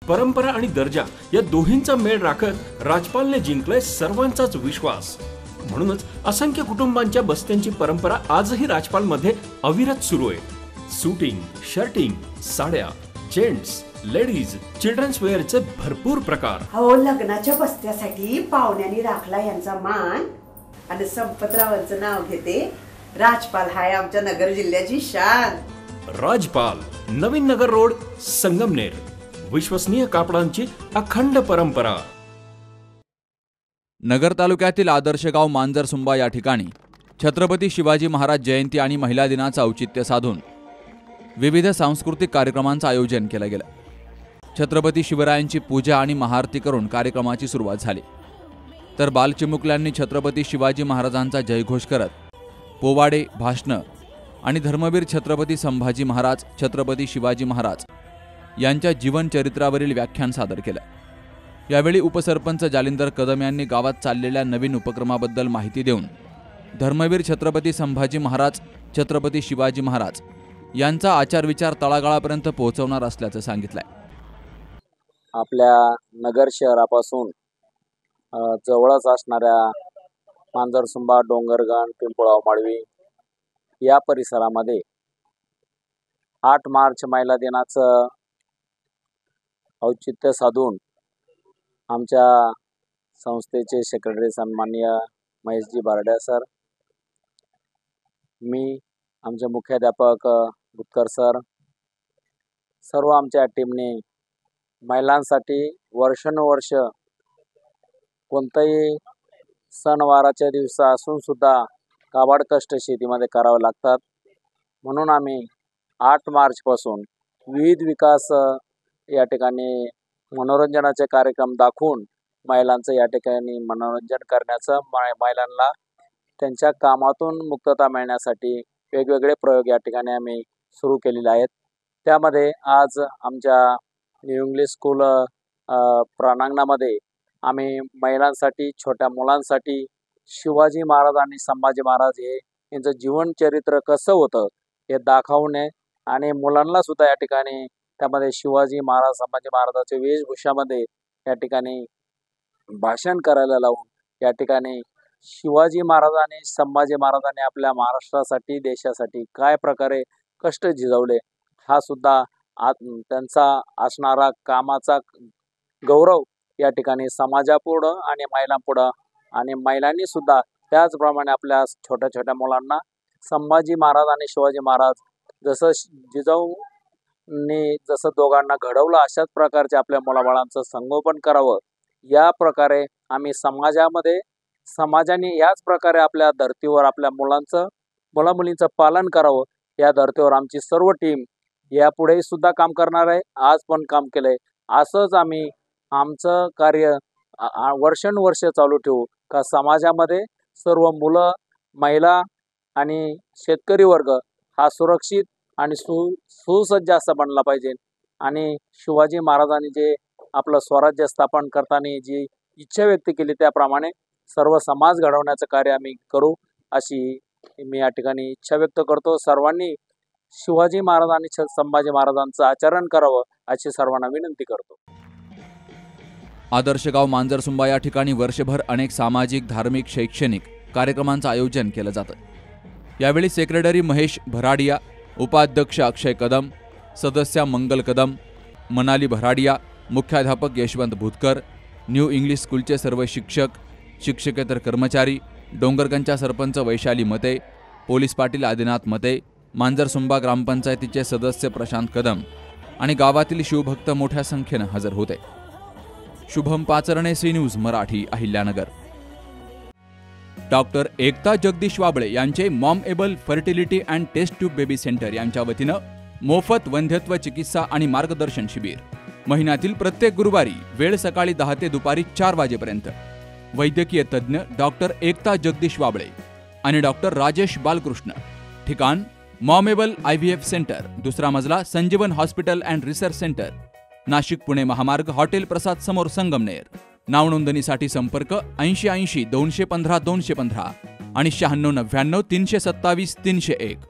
परंपरा आणि दर्जा या दोन्हींचा मेळ राखत राजपालने जिंकलाय सर्वांचाच विश्वास। म्हणूनच असंख्य कुटुंबांच्या बस्त्यांची परंपरा आजही राजपालमध्ये अविरत सुरू आहे। सूटिंग, शर्टिंग, साड्या, जेंट्स, लेडीज, चिल्ड्रन्स वेअरचे भरपूर प्रकार। हो, लग्नाच्या बस्त्यासाठी पाहुण्यांनी राखला यांचा मान आणि संपतरावांचं नाव घेते। राजपाल हाय आमच्या नगर जिल्ह्याची शान। राजपाल, नवीन नगर रोड, संगमनेर। विश्वसनीय कापडांची अखंड परंपरा। नगर तालुक्यातील आदर्श गाव मांजरसुंबा या ठिकाणी छत्रपती शिवाजी महाराज जयंती आणि महिला दिनाचं औचित्य साधून विविध सांस्कृतिक कार्यक्रमांचं आयोजन केलं गेलं। छत्रपती शिवरायांची पूजा आणि महाआरती करून कार्यक्रमाची सुरुवात झाली, तर बालचिमुकल्यांनी छत्रपती शिवाजी महाराजांचा जयघोष करत पोवाडे, भाषणं आणि धर्मवीर छत्रपती संभाजी महाराज, छत्रपती शिवाजी महाराज यांच्या जीवनचरित्रावरील व्याख्यान सादर केलं। यावेळी उपसरपंच जालिंदर कदम यांनी गावात चाललेल्या नवीन उपक्रमाबद्दल माहिती देऊन धर्मवीर छत्रपती संभाजी महाराज, छत्रपती शिवाजी महाराज यांचा आचारविचार तळागाळापर्यंत पोहोचवणार असल्याचं सांगितलंय। आपल्या नगर शहरापासून जवळच असणाऱ्या मांजरसुंबा, डोंगरगण, पिंपळगाव, माळवी या परिसरामध्ये 8 मार्च महिला दिनाचं औचित्य साधून आमच्या संस्थेचे सेक्रेटरी सन्माननीय महेशजी बारड्या सर, मी, आमचे मुख्याध्यापक बुतकर सर, सर्व आमच्या टीमने महिलांसाठी वर्षानुवर्ष कोणताही सणवाराच्या दिवस असून सुद्धा काबाड कष्ट शेतीमध्ये करावे लागतात। म्हणून आम्ही 8 मार्चपासून विविध विकास या ठिकाणी मनोरंजनाचे कार्यक्रम दाखवून महिलांचं या ठिकाणी मनोरंजन करण्याचं, महिलांना त्यांच्या कामातून मुक्तता मिळण्यासाठी वेगवेगळे प्रयोग या ठिकाणी आम्ही सुरू केलेले आहेत। त्यामध्ये आज आमच्या न्यू इंग्लिश स्कूल प्रांगणामध्ये आम्ही महिलांसाठी, छोट्या मुलांसाठी शिवाजी महाराज आणि संभाजी महाराज यांचं जीवनचरित्र कसं होतं हे दाखवणे आणि मुलांना सुद्धा या ठिकाणी त्यामध्ये शिवाजी महाराज, संभाजी महाराजांच्या वेशभूषामध्ये या ठिकाणी भाषण करायला लावून या ठिकाणी शिवाजी महाराज आणि संभाजी महाराजांनी आपल्या महाराष्ट्रासाठी, देशासाठी काय प्रकारे कष्ट झिजवले हा सुद्धा त्यांचा असणारा कामाचा गौरव या ठिकाणी समाजापुढं आणि महिलांपुढं, आणि महिलांनी सुद्धा त्याचप्रमाणे आपल्या छोट्या छोट्या मुलांना संभाजी महाराज आणि शिवाजी महाराज जसं जिजाऊंनी जसं दोघांना घडवलं अशाच प्रकारचे आपल्या मुलाबाळांचं संगोपन करावं, या प्रकारे आम्ही समाजाने याच प्रकारे आपल्या धर्तीवर आपल्या मुलामुलींचं पालन करावं, या धर्तीवर आमची सर्व टीम यापुढेही सुद्धा काम करणार आहे। आज पण काम केलंय। असंच आम्ही आमचं कार्य वर्षानुवर्ष चालू ठेवू का समाजामध्ये सर्व मुलं, महिला आणि शेतकरी वर्ग हा सुरक्षित आणि सुसज्ज असा बनला पाहिजे। आणि शिवाजी महाराजांनी जे आपलं स्वराज्य स्थापन करताना जी इच्छा व्यक्त केली त्याप्रमाणे सर्व समाज घडवण्याचं कार्य आम्ही करू अशी मी या ठिकाणी इच्छा व्यक्त करतो। सर्वांनी शिवाजी महाराज आणि संभाजी महाराजांचं आचरण करावं अशी सर्वांना विनंती करतो। आदर्श गाव मांजरसुंबा या ठिकाणी वर्षभर अनेक सामाजिक, धार्मिक, शैक्षणिक कार्यक्रमांचं आयोजन केलं जातं। यावेळी सेक्रेटरी महेश भराडिया, उपाध्यक्ष अक्षय कदम, सदस्या मंगल कदम, मनाली भराडिया, मुख्याध्यापक यशवंत भूतकर, न्यू इंग्लिश स्कूलचे सर्व शिक्षक, शिक्षकेतर कर्मचारी, डोंगरगणच्या सरपंच वैशाली मते, पोलीस पाटील आदिनाथ मते, मांजरसुंबा ग्रामपंचायतीचे सदस्य प्रशांत कदम आणि गावातील शिवभक्त मोठ्या संख्येनं हजर होते। Shubham Pacharne, C news Marathi, Ahilyanagar. Doctor Ekta Jagdish Wable यांचे mom able fertility and test tube baby centre यांच्या वतीनं मोफत वंध्यत्व चिकित्सा आणि मार्गदर्शन शिबिर महिन्यातील प्रत्येक गुरुवारी, वेळ सकाळी 10 ते दुपारी 4 वाजेपर्यंत। वैद्यकीय तज्ज्ञ डॉक्टर एकता जगदीश वाबळे आणि डॉक्टर राजेश बालकृष्ण। ठिकाण मॉमेबल IVF सेंटर, दुसरा मजला, संजीवन hospital and research centre, Nashik Pune महामार्ग, हॉटेल प्रसाद समोर, संगमनेर। नाव नोंदणीसाठी संपर्क 8080 215 215 आणि 9699 327 301।